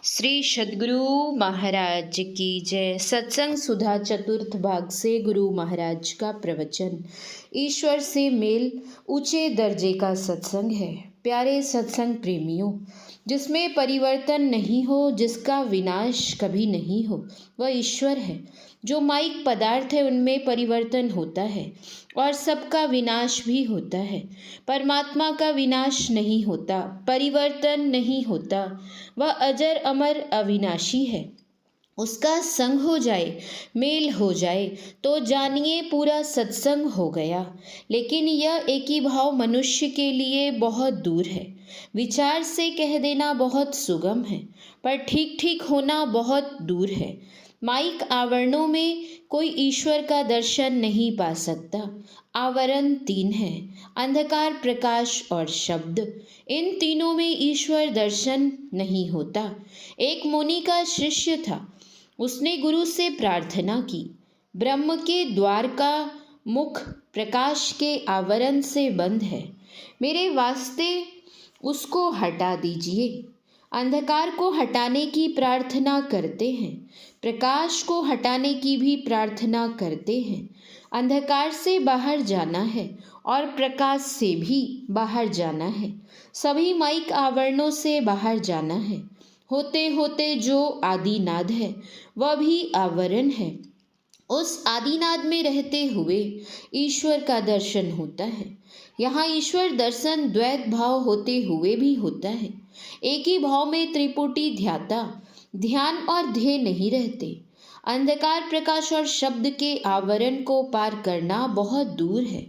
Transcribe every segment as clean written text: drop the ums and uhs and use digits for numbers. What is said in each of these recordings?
श्री सद्गुरु महाराज की जय। सत्संग सुधा चतुर्थ भाग से गुरु महाराज का प्रवचन। ईश्वर से मेल ऊंचे दर्जे का सत्संग है। प्यारे सत्संग प्रेमियों, जिसमें परिवर्तन नहीं हो, जिसका विनाश कभी नहीं हो, वह ईश्वर है। जो माइक पदार्थ है उनमें परिवर्तन होता है और सबका विनाश भी होता है। परमात्मा का विनाश नहीं होता, परिवर्तन नहीं होता। वह अजर अमर अविनाशी है। उसका संग हो जाए, मेल हो जाए तो जानिए पूरा सत्संग हो गया। लेकिन यह एक ही भाव मनुष्य के लिए बहुत दूर है। विचार से कह देना बहुत सुगम है, पर ठीक ठीक होना बहुत दूर है। माइक आवरणों में कोई ईश्वर का दर्शन नहीं पा सकता। आवरण तीन है: अंधकार, प्रकाश और शब्द। इन तीनों में ईश्वर दर्शन नहीं होता। एक मुनि का शिष्य था। उसने गुरु से प्रार्थना की, ब्रह्म के द्वार का मुख प्रकाश के आवरण से बंद है, मेरे वास्ते उसको हटा दीजिए। अंधकार को हटाने की प्रार्थना करते हैं, प्रकाश को हटाने की भी प्रार्थना करते हैं। अंधकार से बाहर जाना है और प्रकाश से भी बाहर जाना है। सभी माइक आवरणों से बाहर जाना है। होते होते जो आदिनाद है वह भी आवरण है। उस आदिनाद में रहते हुए ईश्वर का दर्शन होता है। यहाँ ईश्वर दर्शन द्वैत भाव होते हुए भी होता है। एक ही भाव में त्रिपुटी ध्याता, ध्यान और ध्येय नहीं रहते। अंधकार, प्रकाश और शब्द के आवरण को पार करना बहुत दूर है।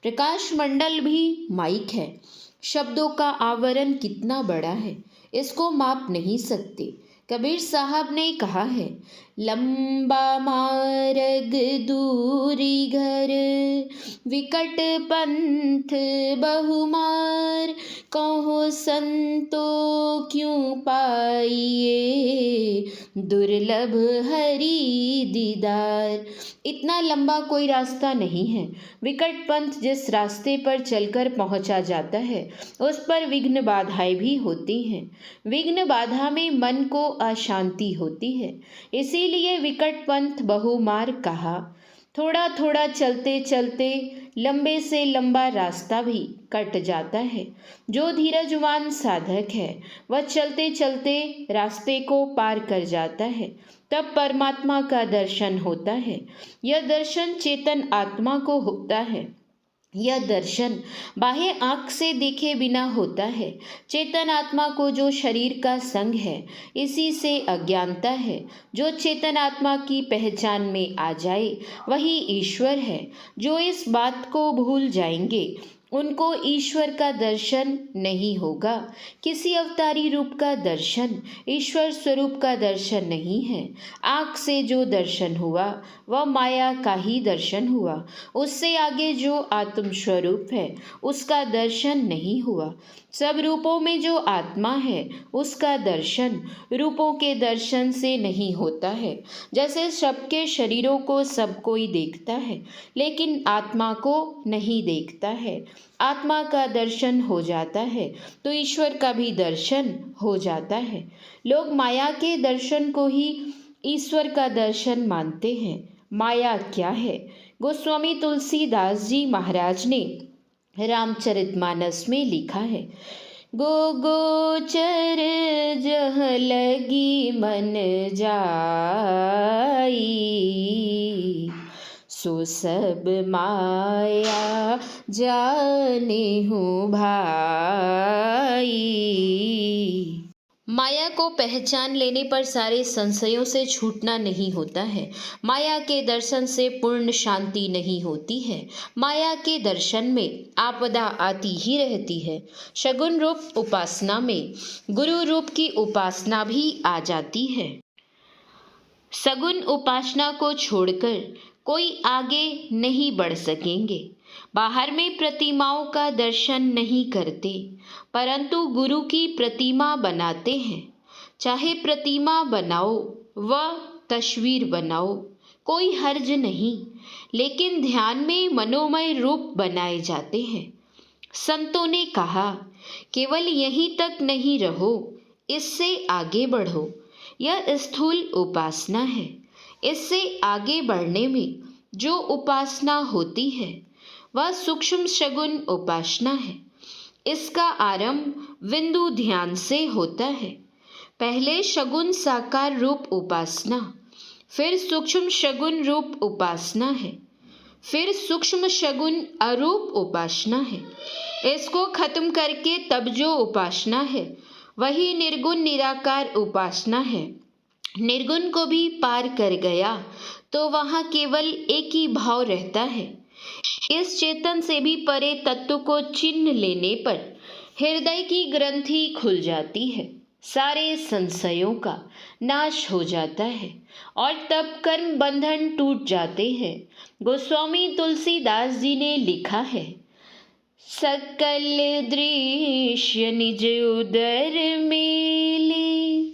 प्रकाश मंडल भी माइक है। शब्दों का आवरण कितना बड़ा है, इसको माप नहीं सकते। कबीर साहब ने कहा है, लंबा मार्ग दूरी घर, विकट पंथ बहुमार, कहो संतो क्यों पाइए, दुर्लभ हरि दीदार। इतना लंबा कोई रास्ता नहीं है। विकट पंथ जिस रास्ते पर चलकर पहुंचा जाता है उस पर विघ्न बाधाएं भी होती हैं। विघ्न बाधा में मन को अशांति होती है, इसीलिए विकट पंथ बहुमार कहा। थोड़ा थोड़ा चलते चलते लंबे से लंबा रास्ता भी कट जाता है। जो धीरजवान साधक है वह चलते चलते रास्ते को पार कर जाता है, तब परमात्मा का दर्शन होता है। यह दर्शन चेतन आत्मा को होता है। यह दर्शन बाह्य आँख से देखे बिना होता है। चेतन आत्मा को जो शरीर का संग है, इसी से अज्ञानता है। जो चेतन आत्मा की पहचान में आ जाए वही ईश्वर है। जो इस बात को भूल जाएंगे उनको ईश्वर का दर्शन नहीं होगा। किसी अवतारी रूप का दर्शन ईश्वर स्वरूप का दर्शन नहीं है। आँख से जो दर्शन हुआ वह माया का ही दर्शन हुआ। उससे आगे जो आत्म स्वरूप है उसका दर्शन नहीं हुआ। सब रूपों में जो आत्मा है उसका दर्शन रूपों के दर्शन से नहीं होता है। जैसे सबके शरीरों को सब कोई देखता है, लेकिन आत्मा को नहीं देखता है। आत्मा का दर्शन हो जाता है तो ईश्वर का भी दर्शन हो जाता है। लोग माया के दर्शन को ही ईश्वर का दर्शन मानते हैं। माया क्या है? गोस्वामी तुलसीदास जी महाराज ने रामचरितमानस में लिखा है, गो गोचर जह लगी मन जाई, सो सब माया जाने हूँ भाई। माया को पहचान लेने पर सारे संशयों से छूटना नहीं होता है। माया के दर्शन से पूर्ण शांति नहीं होती है। माया के दर्शन में आपदा आती ही रहती है। शगुन रूप उपासना में गुरु रूप की उपासना भी आ जाती है। सगुन उपासना को छोड़कर कोई आगे नहीं बढ़ सकेंगे। बाहर में प्रतिमाओं का दर्शन नहीं करते, परंतु गुरु की प्रतिमा बनाते हैं। चाहे प्रतिमा बनाओ व तस्वीर बनाओ, कोई हर्ज नहीं, लेकिन ध्यान में मनोमय रूप बनाए जाते हैं। संतों ने कहा, केवल यहीं तक नहीं रहो, इससे आगे बढ़ो। यह स्थूल उपासना है। इससे आगे बढ़ने में जो उपासना होती है वह सूक्ष्म शगुन उपासना है। इसका आरंभ बिंदु ध्यान से होता है। पहले शगुन साकार रूप उपासना, फिर सूक्ष्म शगुन रूप उपासना है, फिर सूक्ष्म शगुन अरूप उपासना है। इसको खत्म करके तब जो उपासना है वही निर्गुण निराकार उपासना है। निर्गुण को भी पार कर गया तो वहाँ केवल एक ही भाव रहता है। इस चेतन से भी परे तत्व को चिन्ह लेने पर हृदय की ग्रंथि खुल जाती है, सारे संशयों का नाश हो जाता है और तब कर्म बंधन टूट जाते हैं। गोस्वामी तुलसीदास जी ने लिखा है, सकल दृश्य निज उदर मेले,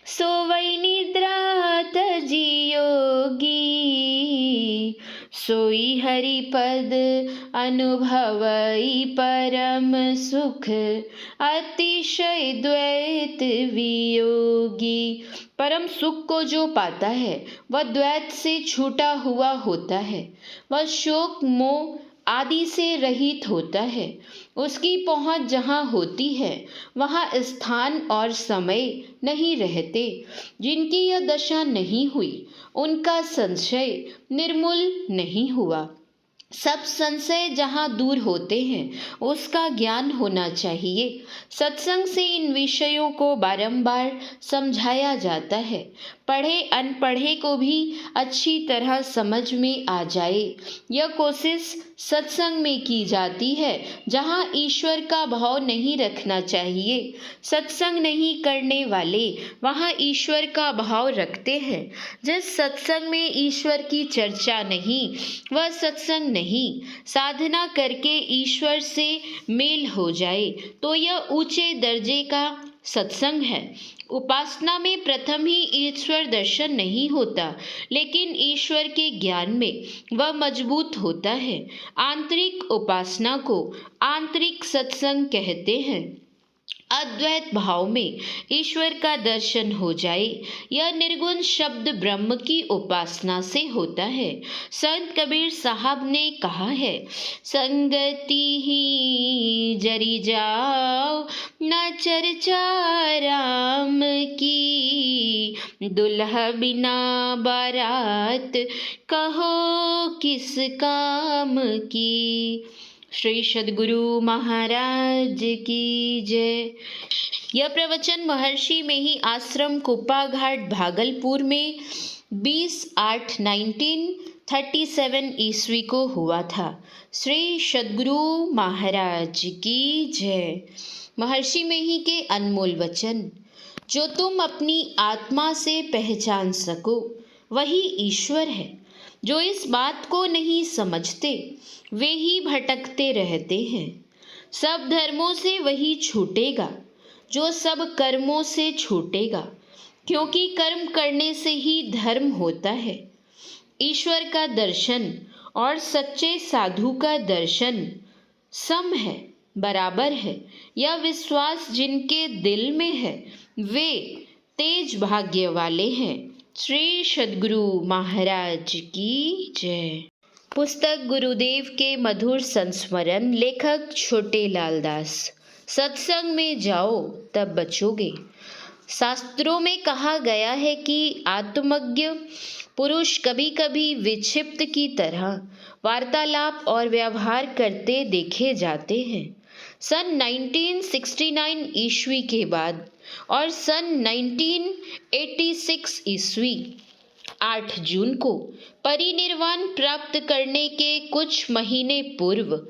सोवै निद्रा तजी योगी, सोई हरि पद अनुभवई परम सुख, अतिशय द्वैत वियोगी। परम सुख को जो पाता है वह द्वैत से छूटा हुआ होता है। वह शोक मोह आदि से रहित होता है। उसकी पहुँच जहाँ होती है वहाँ स्थान और समय नहीं रहते। जिनकी यह दशा नहीं हुई उनका संशय निर्मूल नहीं हुआ। सब संशय जहाँ दूर होते हैं उसका ज्ञान होना चाहिए। सत्संग से इन विषयों को बारंबार समझाया जाता है। पढ़े अनपढ़े को भी अच्छी तरह समझ में आ जाए, यह कोशिश सत्संग में की जाती है। जहाँ ईश्वर का भाव नहीं रखना चाहिए, सत्संग नहीं करने वाले वहाँ ईश्वर का भाव रखते हैं। जिस सत्संग में ईश्वर की चर्चा नहीं वह सत्संग नहीं। साधना करके ईश्वर से मेल हो जाए तो यह ऊंचे दर्जे का सत्संग है। उपासना में प्रथम ही ईश्वर दर्शन नहीं होता, लेकिन ईश्वर के ज्ञान में वह मजबूत होता है। आंतरिक उपासना को आंतरिक सत्संग कहते हैं। अद्वैत भाव में ईश्वर का दर्शन हो जाए, यह निर्गुण शब्द ब्रह्म की उपासना से होता है। संत कबीर साहब ने कहा है, संगति ही जरी जाओ न चर्चा राम की, दुल्हा बिना बारात कहो किस काम की। श्री सद्गुरु महाराज की जय। यह प्रवचन महर्षि में ही आश्रम कुप्पा घाट भागलपुर में 20/8/1937 ईस्वी को हुआ था। श्री सद्गुरु महाराज की जय। महर्षि में ही के अनमोल वचन, जो तुम अपनी आत्मा से पहचान सको वही ईश्वर है। जो इस बात को नहीं समझते वे ही भटकते रहते हैं। सब धर्मों से वही छूटेगा जो सब कर्मों से छूटेगा, क्योंकि कर्म करने से ही धर्म होता है। ईश्वर का दर्शन और सच्चे साधु का दर्शन सम है, बराबर है। यह विश्वास जिनके दिल में है वे तेज भाग्य वाले हैं। श्री सद्गुरु महाराज की जय। पुस्तक गुरुदेव के मधुर संस्मरण, लेखक छोटे लाल दास। सत्संग में जाओ तब बचोगे। शास्त्रों में कहा गया है कि आत्मज्ञ पुरुष कभी कभी विक्षिप्त की तरह वार्तालाप और व्यवहार करते देखे जाते हैं। सन 1969 ईस्वी के बाद और सन 1986 ईस्वी 8 जून को परिनिर्वाण प्राप्त करने के कुछ महीने पूर्व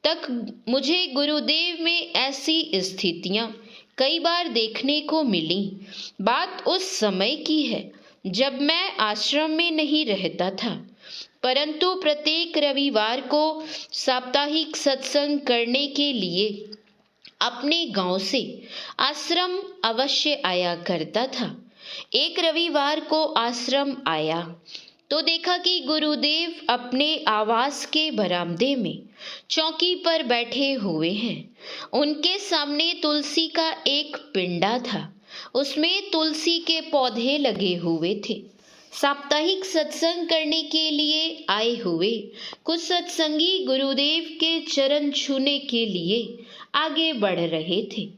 तक मुझे गुरुदेव में ऐसी स्थितियां कई बार देखने को मिली। बात उस समय की है जब मैं आश्रम में नहीं रहता था, परंतु प्रत्येक रविवार को साप्ताहिक सत्संग करने के लिए अपने गांव से आश्रम अवश्य आया करता था। एक रविवार को आश्रम आया तो देखा कि गुरुदेव अपने आवास के बरामदे में चौकी पर बैठे हुए हैं। उनके सामने तुलसी का एक पिंडा था। उसमें तुलसी के पौधे लगे हुए थे। साप्ताहिक सत्संग करने के लिए आए हुए कुछ सत्संगी गुरुदेव के चरण छूने के लिए आगे बढ़ रहे थे।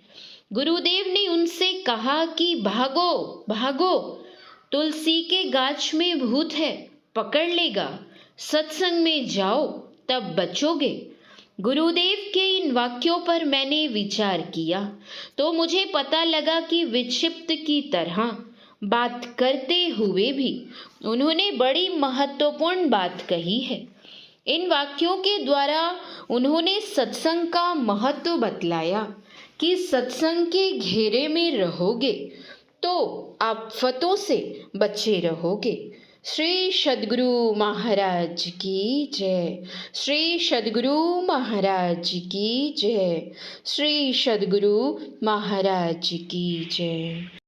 गुरुदेव ने उनसे कहा कि भागो भागो, तुलसी के गाछ में भूत है, पकड़ लेगा, सत्संग में जाओ तब बचोगे। गुरुदेव के इन वाक्यों पर मैंने विचार किया तो मुझे पता लगा कि विक्षिप्त की तरह बात करते हुए भी उन्होंने बड़ी महत्वपूर्ण बात कही है। इन वाक्यों के द्वारा उन्होंने सत्संग का महत्व बतलाया कि सत्संग के घेरे में रहोगे तो आफतों से बचे रहोगे। श्री सद्गुरु महाराज की जय। श्री सद्गुरु महाराज की जय। श्री सद्गुरु महाराज की जय।